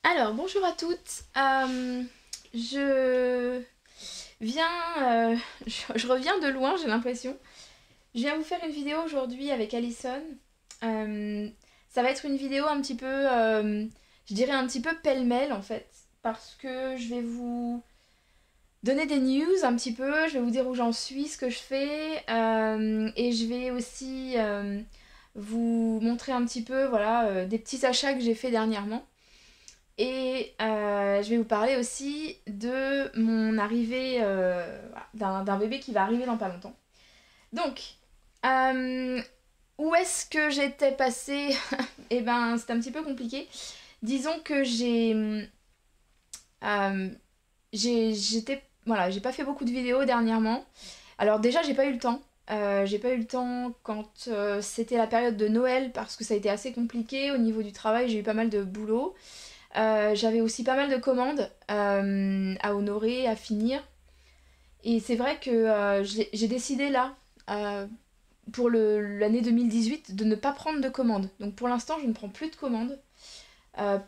Alors, bonjour à toutes. Je viens, je reviens de loin, j'ai l'impression. Je viens vous faire une vidéo aujourd'hui avec Alison. Euh, Ça va être une vidéo un petit peu, je dirais un petit peu pêle-mêle en fait, parce que je vais vous donner des news un petit peu, je vais vous dire où j'en suis, ce que je fais, et je vais aussi vous montrer un petit peu, voilà, des petits achats que j'ai fait dernièrement. Et je vais vous parler aussi de mon arrivée, voilà, d'un bébé qui va arriver dans pas longtemps. Donc, euh, où est-ce que j'étais passée? Eh ben, c'est un petit peu compliqué. Disons que euh, j'étais, voilà, j'ai pas fait beaucoup de vidéos dernièrement. Alors déjà, j'ai pas eu le temps. J'ai pas eu le temps quand c'était la période de Noël parce que ça a été assez compliqué au niveau du travail. J'ai eu pas mal de boulot. J'avais aussi pas mal de commandes à honorer, à finir. Et c'est vrai que j'ai décidé là, euh, pour l'année 2018, de ne pas prendre de commandes. Donc pour l'instant, je ne prends plus de commandes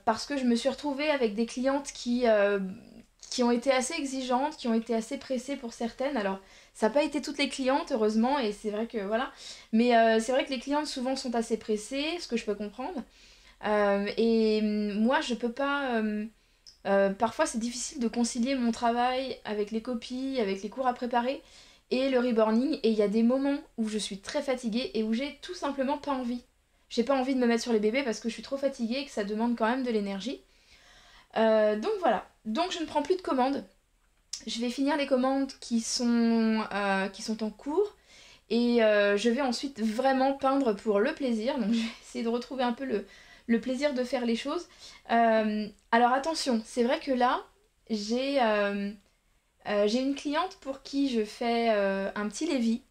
parce que je me suis retrouvée avec des clientes qui ont été assez exigeantes, qui ont été assez pressées pour certaines. Alors, ça n'a pas été toutes les clientes, heureusement, et c'est vrai que voilà. Mais c'est vrai que les clientes souvent sont assez pressées, ce que je peux comprendre. Moi, je peux pas. Parfois, c'est difficile de concilier mon travail avec les copies, avec les cours à préparer et le reborning. Et il y a des moments où je suis très fatiguée et où j'ai tout simplement pas envie. J'ai pas envie de me mettre sur les bébés parce que je suis trop fatiguée et que ça demande quand même de l'énergie. Donc voilà. Donc je ne prends plus de commandes. Je vais finir les commandes qui sont en cours. Et je vais ensuite vraiment peindre pour le plaisir. Donc je vais essayer de retrouver un peu le plaisir de faire les choses. Alors attention, c'est vrai que là, j'ai une cliente pour qui je fais un petit lévis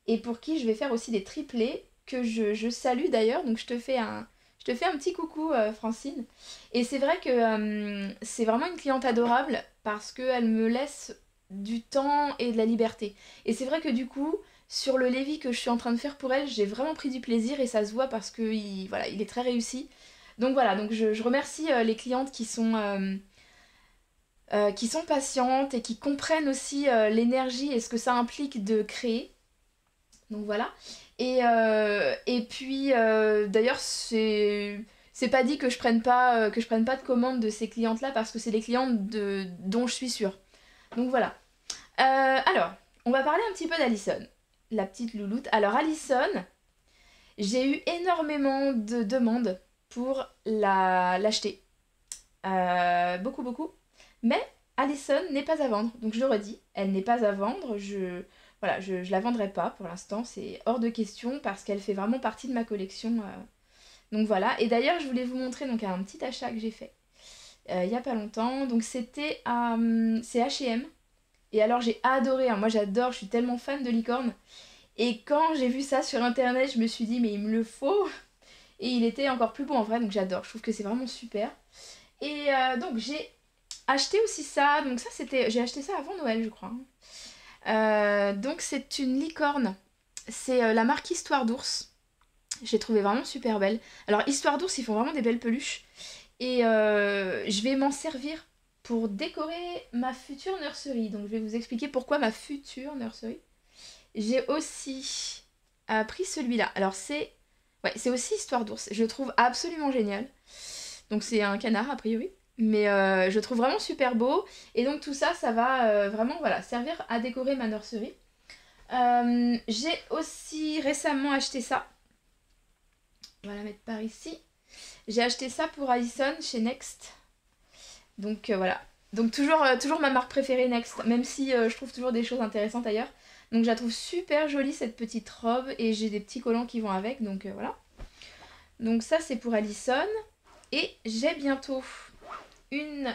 et pour qui je vais faire aussi des triplés que je salue d'ailleurs. Donc je te fais un petit coucou Francine. Et c'est vrai que c'est vraiment une cliente adorable parce qu'elle me laisse du temps et de la liberté. Et c'est vrai que du coup, sur le lévis que je suis en train de faire pour elle, j'ai vraiment pris du plaisir et ça se voit parce que voilà, il est très réussi. Donc voilà, donc je remercie les clientes qui sont patientes et qui comprennent aussi l'énergie et ce que ça implique de créer. Donc voilà. Et puis d'ailleurs c'est pas dit que je prenne pas de commande de ces clientes là parce que c'est des clientes dont je suis sûre. Donc voilà. Alors, on va parler un petit peu d'Alison, la petite louloute. Alors Alison, j'ai eu énormément de demandes pour l'acheter. Beaucoup, beaucoup. Mais Alison n'est pas à vendre. Donc je le redis, elle n'est pas à vendre. Voilà, je la vendrai pas pour l'instant. C'est hors de question parce qu'elle fait vraiment partie de ma collection. Donc voilà. Et d'ailleurs, je voulais vous montrer donc un petit achat que j'ai fait il y a pas longtemps. Donc c'est H&M. Et alors j'ai adoré, hein. Moi j'adore, je suis tellement fan de licorne. Et quand j'ai vu ça sur internet, je me suis dit mais il me le faut. Et il était encore plus beau en vrai, donc j'adore. Je trouve que c'est vraiment super. Et donc j'ai acheté aussi ça. Donc ça c'était, j'ai acheté ça avant Noël je crois, hein. Donc c'est une licorne. C'est la marque Histoire d'ours. J'ai trouvé vraiment super belle. Alors Histoire d'ours, ils font vraiment des belles peluches. Et je vais m'en servir pour décorer ma future nursery. Donc je vais vous expliquer pourquoi ma future nursery. J'ai aussi pris celui-là. Alors c'est aussi Histoire d'ours. Je le trouve absolument génial. Donc c'est un canard a priori. Mais je le trouve vraiment super beau. Et donc tout ça, ça va vraiment voilà, servir à décorer ma nursery. J'ai aussi récemment acheté ça. On va la mettre par ici. J'ai acheté ça pour Alison chez Next. Donc voilà. Donc toujours ma marque préférée Next, même si je trouve toujours des choses intéressantes ailleurs. Donc je la trouve super jolie cette petite robe et j'ai des petits collants qui vont avec, donc voilà. Donc ça c'est pour Alison. Et j'ai bientôt une,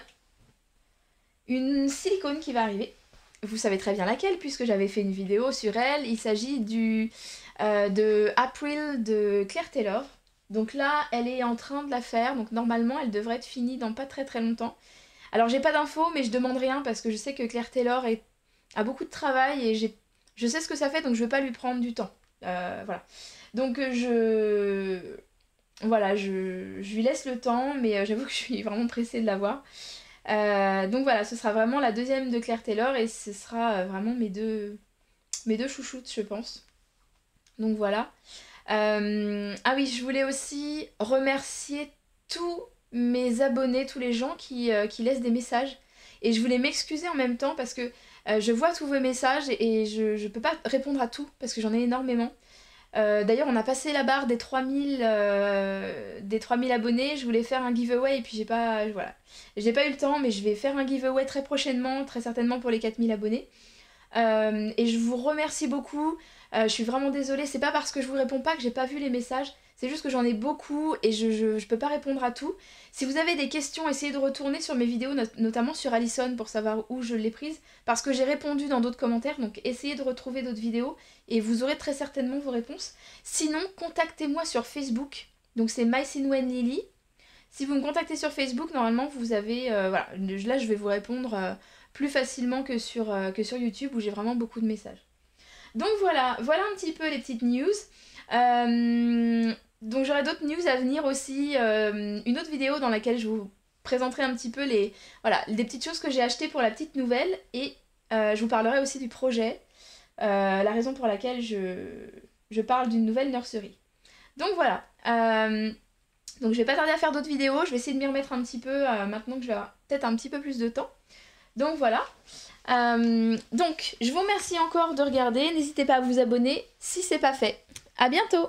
une silicone qui va arriver. Vous savez très bien laquelle puisque j'avais fait une vidéo sur elle. Il s'agit de April de Claire Taylor. Donc là, elle est en train de la faire. Donc normalement, elle devrait être finie dans pas très très longtemps. Alors j'ai pas d'infos, mais je demande rien parce que je sais que Claire Taylor a beaucoup de travail et je sais ce que ça fait, donc je veux pas lui prendre du temps. Voilà. Donc voilà, je lui laisse le temps, mais j'avoue que je suis vraiment pressée de l'avoir. Donc voilà, ce sera vraiment la deuxième de Claire Taylor et ce sera vraiment mes deux chouchoutes, je pense. Donc voilà. Ah oui, je voulais aussi remercier tous mes abonnés, tous les gens qui laissent des messages. Et je voulais m'excuser en même temps parce que je vois tous vos messages et je peux pas répondre à tout parce que j'en ai énormément. D'ailleurs, on a passé la barre des 3000 abonnés. Je voulais faire un giveaway et puis voilà. J'ai pas eu le temps, mais je vais faire un giveaway très prochainement, très certainement pour les 4000 abonnés. Et je vous remercie beaucoup. Je suis vraiment désolée. C'est pas parce que je vous réponds pas que j'ai pas vu les messages. C'est juste que j'en ai beaucoup et je peux pas répondre à tout. Si vous avez des questions, essayez de retourner sur mes vidéos, notamment sur Allison pour savoir où je l'ai prise. Parce que j'ai répondu dans d'autres commentaires. Donc essayez de retrouver d'autres vidéos et vous aurez très certainement vos réponses. Sinon, contactez-moi sur Facebook. Donc c'est MySinwenLily. Si vous me contactez sur Facebook, normalement vous avez... voilà, là je vais vous répondre plus facilement que sur YouTube où j'ai vraiment beaucoup de messages. Donc voilà un petit peu les petites news. Donc j'aurai d'autres news à venir aussi. Une autre vidéo dans laquelle je vous présenterai un petit peu des petites choses que j'ai achetées pour la petite nouvelle. Et je vous parlerai aussi du projet. La raison pour laquelle je parle d'une nouvelle nurserie. Donc voilà. Donc je vais pas tarder à faire d'autres vidéos. Je vais essayer de m'y remettre un petit peu maintenant que je vais avoir peut-être un petit peu plus de temps. Donc voilà. Donc je vous remercie encore de regarder. N'hésitez pas à vous abonner si c'est pas fait. À bientôt!